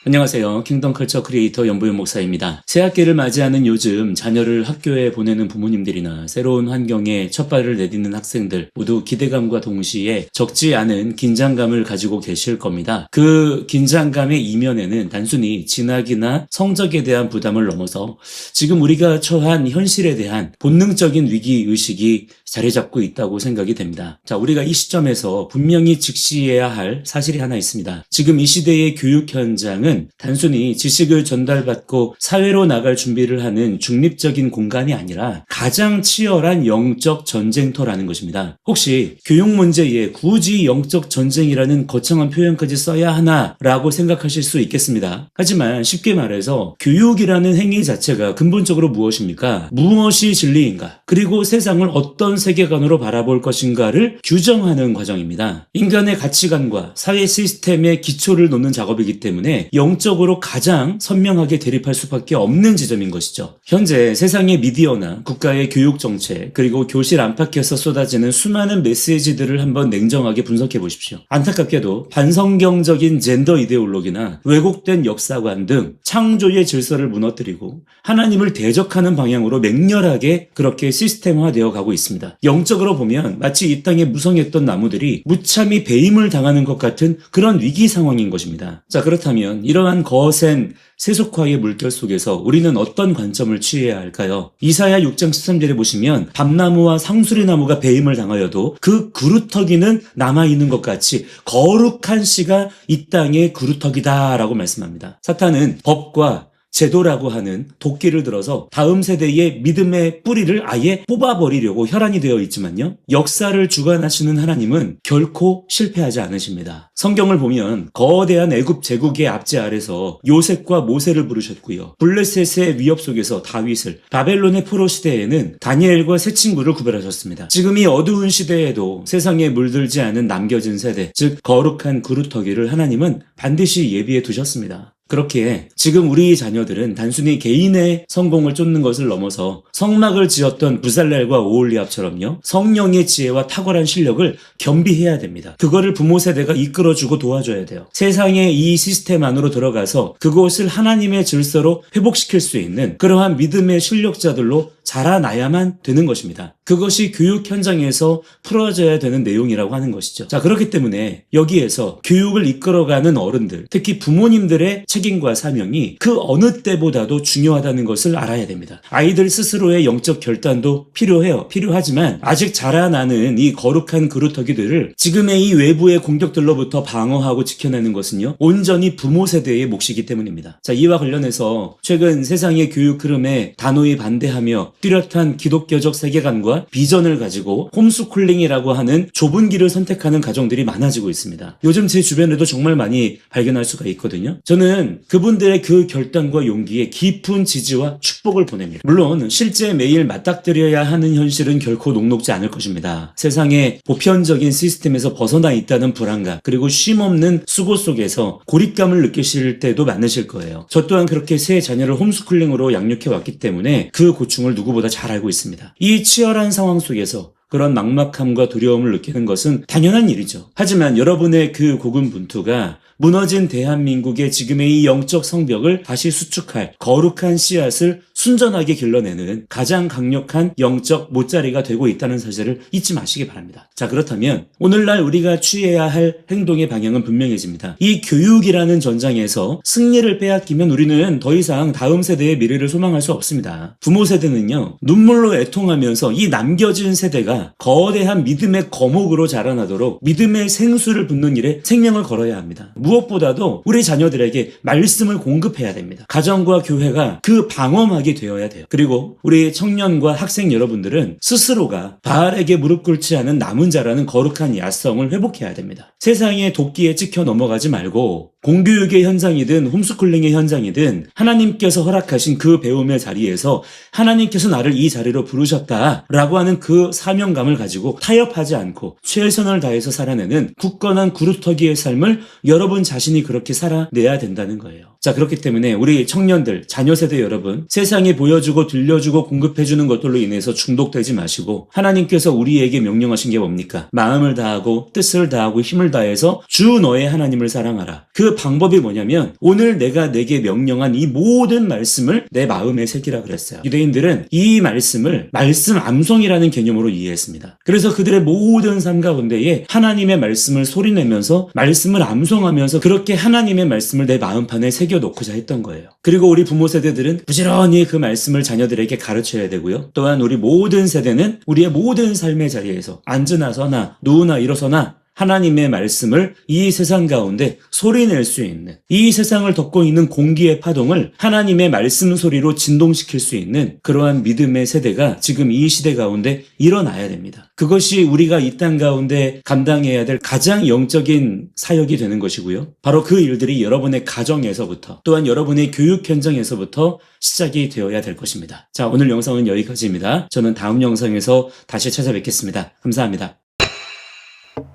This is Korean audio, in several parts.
안녕하세요. 킹덤 컬처 크리에이터 연보윤 목사입니다. 새학기를 맞이하는 요즘 자녀를 학교에 보내는 부모님들이나 새로운 환경에 첫발을 내딛는 학생들 모두 기대감과 동시에 적지 않은 긴장감을 가지고 계실 겁니다. 그 긴장감의 이면에는 단순히 진학이나 성적에 대한 부담을 넘어서 지금 우리가 처한 현실에 대한 본능적인 위기의식이 자리 잡고 있다고 생각이 됩니다. 자, 우리가 이 시점에서 분명히 직시해야 할 사실이 하나 있습니다. 지금 이 시대의 교육 현장은 단순히 지식을 전달받고 사회로 나갈 준비를 하는 중립적인 공간이 아니라 가장 치열한 영적 전쟁터라는 것입니다. 혹시 교육 문제에 굳이 영적 전쟁이라는 거창한 표현까지 써야 하나라고 생각하실 수 있겠습니다. 하지만 쉽게 말해서 교육이라는 행위 자체가 근본적으로 무엇입니까? 무엇이 진리인가? 그리고 세상을 어떤 세계관으로 바라볼 것인가를 규정하는 과정입니다. 인간의 가치관과 사회 시스템의 기초를 놓는 작업이기 때문에 영적으로 가장 선명하게 대립할 수밖에 없는 지점인 것이죠. 현재 세상의 미디어나 국가의 교육 정책 그리고 교실 안팎에서 쏟아지는 수많은 메시지들을 한번 냉정하게 분석해 보십시오. 안타깝게도 반성경적인 젠더 이데올로기나 왜곡된 역사관 등 창조의 질서를 무너뜨리고 하나님을 대적하는 방향으로 맹렬하게 그렇게 시스템화되어 가고 있습니다. 영적으로 보면 마치 이 땅에 무성했던 나무들이 무참히 배임을 당하는 것 같은 그런 위기 상황인 것입니다. 자, 그렇다면 이러한 거센 세속화의 물결 속에서 우리는 어떤 관점을 취해야 할까요? 이사야 6장 13절에 보시면 밤나무와 상수리나무가 배임을 당하여도 그 그루터기는 남아있는 것 같이 거룩한 씨가 이 땅의 그루터기다 라고 말씀합니다. 사탄은 법과 제도라고 하는 도끼를 들어서 다음 세대의 믿음의 뿌리를 아예 뽑아버리려고 혈안이 되어 있지만요. 역사를 주관하시는 하나님은 결코 실패하지 않으십니다. 성경을 보면 거대한 애굽 제국의 압제 아래서 요셉과 모세를 부르셨고요. 블레셋의 위협 속에서 다윗을, 바벨론의 포로 시대에는 다니엘과 세 친구를 구별하셨습니다. 지금 이 어두운 시대에도 세상에 물들지 않은 남겨진 세대, 즉 거룩한 그루터기를 하나님은 반드시 예비해 두셨습니다. 그렇기에 지금 우리 자녀들은 단순히 개인의 성공을 쫓는 것을 넘어서 성막을 지었던 부살렐과 오홀리압처럼요, 성령의 지혜와 탁월한 실력을 겸비해야 됩니다. 그거를 부모 세대가 이끌어주고 도와줘야 돼요. 세상의 이 시스템 안으로 들어가서 그곳을 하나님의 질서로 회복시킬 수 있는 그러한 믿음의 실력자들로 자라나야만 되는 것입니다. 그것이 교육 현장에서 풀어져야 되는 내용이라고 하는 것이죠. 자, 그렇기 때문에 여기에서 교육을 이끌어가는 어른들, 특히 부모님들의 책임과 사명이 그 어느 때보다도 중요하다는 것을 알아야 됩니다. 아이들 스스로의 영적 결단도 필요해요. 필요하지만 아직 자라나는 이 거룩한 그루터기들을 지금의 이 외부의 공격들로부터 방어하고 지켜내는 것은요, 온전히 부모 세대의 몫이기 때문입니다. 자, 이와 관련해서 최근 세상의 교육 흐름에 단호히 반대하며 뚜렷한 기독교적 세계관과 비전을 가지고 홈스쿨링이라고 하는 좁은 길을 선택하는 가정들이 많아지고 있습니다. 요즘 제 주변에도 정말 많이 발견할 수가 있거든요. 저는 그분들의 그 결단과 용기에 깊은 지지와 축복을 보냅니다. 물론 실제 매일 맞닥뜨려야 하는 현실은 결코 녹록지 않을 것입니다. 세상의 보편적인 시스템에서 벗어나 있다는 불안감, 그리고 쉼없는 수고 속에서 고립감을 느끼실 때도 많으실 거예요. 저 또한 그렇게 세 자녀를 홈스쿨링으로 양육해 왔기 때문에 그 고충을 누구보다 잘 알고 있습니다. 이 치열한 상황 속에서 그런 막막함과 두려움을 느끼는 것은 당연한 일이죠. 하지만 여러분의 그 고군분투가 무너진 대한민국의 지금의 이 영적 성벽을 다시 수축할 거룩한 씨앗을 순전하게 길러내는 가장 강력한 영적 못자리가 되고 있다는 사실을 잊지 마시기 바랍니다. 자, 그렇다면 오늘날 우리가 취해야 할 행동의 방향은 분명해집니다. 이 교육이라는 전장에서 승리를 빼앗기면 우리는 더 이상 다음 세대의 미래를 소망할 수 없습니다. 부모 세대는요, 눈물로 애통하면서 이 남겨진 세대가 거대한 믿음의 거목으로 자라나도록 믿음의 생수를 붓는 일에 생명을 걸어야 합니다. 무엇보다도 우리 자녀들에게 말씀을 공급해야 됩니다. 가정과 교회가 그 방어막이 되어야 돼요. 그리고 우리 청년과 학생 여러분들은 스스로가 바알에게 무릎 꿇지 않은 남은 자라는 거룩한 야성을 회복해야 됩니다. 세상의 도끼에 찍혀 넘어가지 말고 공교육의 현장이든 홈스쿨링의 현장이든 하나님께서 허락하신 그 배움의 자리에서 하나님께서 나를 이 자리로 부르셨다라고 하는 그 사명감을 가지고 타협하지 않고 최선을 다해서 살아내는 굳건한 구루터기의 삶을 여러분 자신이 그렇게 살아내야 된다는 거예요. 자, 그렇기 때문에 우리 청년들, 자녀 세대 여러분, 세상에 보여주고 들려주고 공급해주는 것들로 인해서 중독되지 마시고 하나님께서 우리에게 명령하신 게 뭡니까? 마음을 다하고 뜻을 다하고 힘을 다해서 주 너의 하나님을 사랑하라. 그 그 방법이 뭐냐면 오늘 내가 내게 명령한 이 모든 말씀을 내 마음에 새기라 그랬어요. 유대인들은 이 말씀을 말씀 암송이라는 개념으로 이해했습니다. 그래서 그들의 모든 삶 가운데에 하나님의 말씀을 소리내면서 말씀을 암송하면서 그렇게 하나님의 말씀을 내 마음판에 새겨놓고자 했던 거예요. 그리고 우리 부모 세대들은 부지런히 그 말씀을 자녀들에게 가르쳐야 되고요. 또한 우리 모든 세대는 우리의 모든 삶의 자리에서 앉으나 서나 누우나 일어서나 하나님의 말씀을 이 세상 가운데 소리낼 수 있는, 이 세상을 덮고 있는 공기의 파동을 하나님의 말씀 소리로 진동시킬 수 있는 그러한 믿음의 세대가 지금 이 시대 가운데 일어나야 됩니다. 그것이 우리가 이 땅 가운데 감당해야 될 가장 영적인 사역이 되는 것이고요. 바로 그 일들이 여러분의 가정에서부터 또한 여러분의 교육 현장에서부터 시작이 되어야 될 것입니다. 자, 오늘 영상은 여기까지입니다. 저는 다음 영상에서 다시 찾아뵙겠습니다. 감사합니다.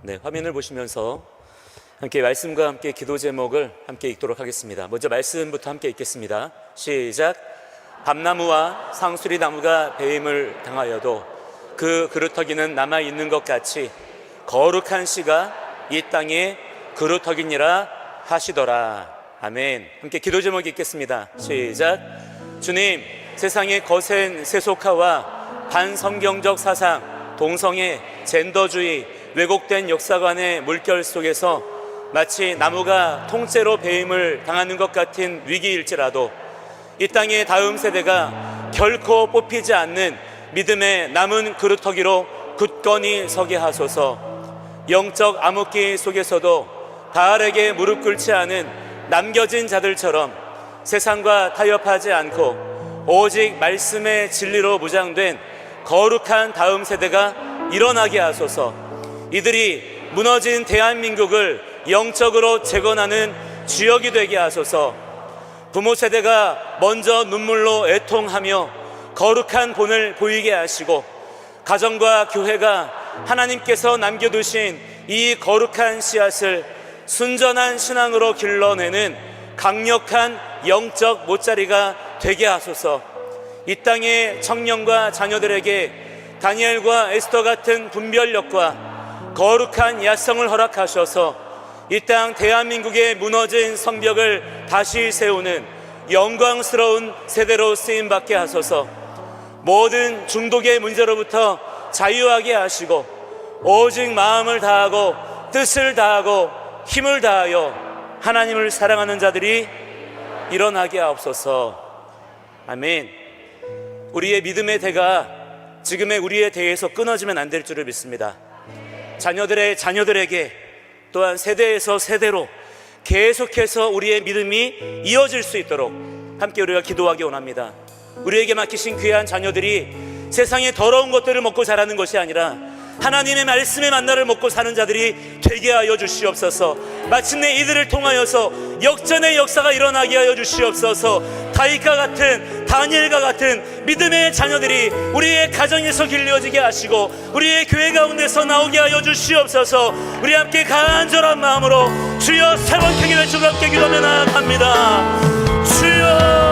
네, 화면을 보시면서 함께 말씀과 함께 기도 제목을 함께 읽도록 하겠습니다. 먼저 말씀부터 함께 읽겠습니다. 시작. 밤나무와 상수리 나무가 배임을 당하여도 그 그루터기는 남아있는 것 같이 거룩한 씨가 이 땅에 그루터기니라 하시더라. 아멘. 함께 기도 제목 읽겠습니다. 시작. 주님, 세상의 거센 세속화와 반성경적 사상, 동성애, 젠더주의, 왜곡된 역사관의 물결 속에서 마치 나무가 통째로 배임을 당하는 것 같은 위기일지라도 이 땅의 다음 세대가 결코 뽑히지 않는 믿음의 남은 그루터기로 굳건히 서게 하소서. 영적 암흑기 속에서도 바알에게 무릎 꿇지 않은 남겨진 자들처럼 세상과 타협하지 않고 오직 말씀의 진리로 무장된 거룩한 다음 세대가 일어나게 하소서. 이들이 무너진 대한민국을 영적으로 재건하는 주역이 되게 하소서. 부모 세대가 먼저 눈물로 애통하며 거룩한 본을 보이게 하시고 가정과 교회가 하나님께서 남겨두신 이 거룩한 씨앗을 순전한 신앙으로 길러내는 강력한 영적 못자리가 되게 하소서. 이 땅의 청년과 자녀들에게 다니엘과 에스더 같은 분별력과 거룩한 야성을 허락하셔서 이 땅 대한민국의 무너진 성벽을 다시 세우는 영광스러운 세대로 쓰임받게 하소서. 모든 중독의 문제로부터 자유하게 하시고 오직 마음을 다하고 뜻을 다하고 힘을 다하여 하나님을 사랑하는 자들이 일어나게 하옵소서. 아멘. 우리의 믿음의 대가 지금의 우리의 대에서 끊어지면 안 될 줄을 믿습니다. 자녀들의 자녀들에게 또한 세대에서 세대로 계속해서 우리의 믿음이 이어질 수 있도록 함께 우리가 기도하기 원합니다. 우리에게 맡기신 귀한 자녀들이 세상의 더러운 것들을 먹고 자라는 것이 아니라 하나님의 말씀의 만나를 먹고 사는 자들이 되게 하여 주시옵소서. 마침내 이들을 통하여서 역전의 역사가 일어나게 하여 주시옵소서. 다윗과 같은, 다니엘과 같은 믿음의 자녀들이 우리의 가정에서 길러지게 하시고 우리의 교회 가운데서 나오게 하여 주시옵소서. 우리 함께 간절한 마음으로 주여 세 번 크게 외치고 함께 기도하며 나아갑니다. 주여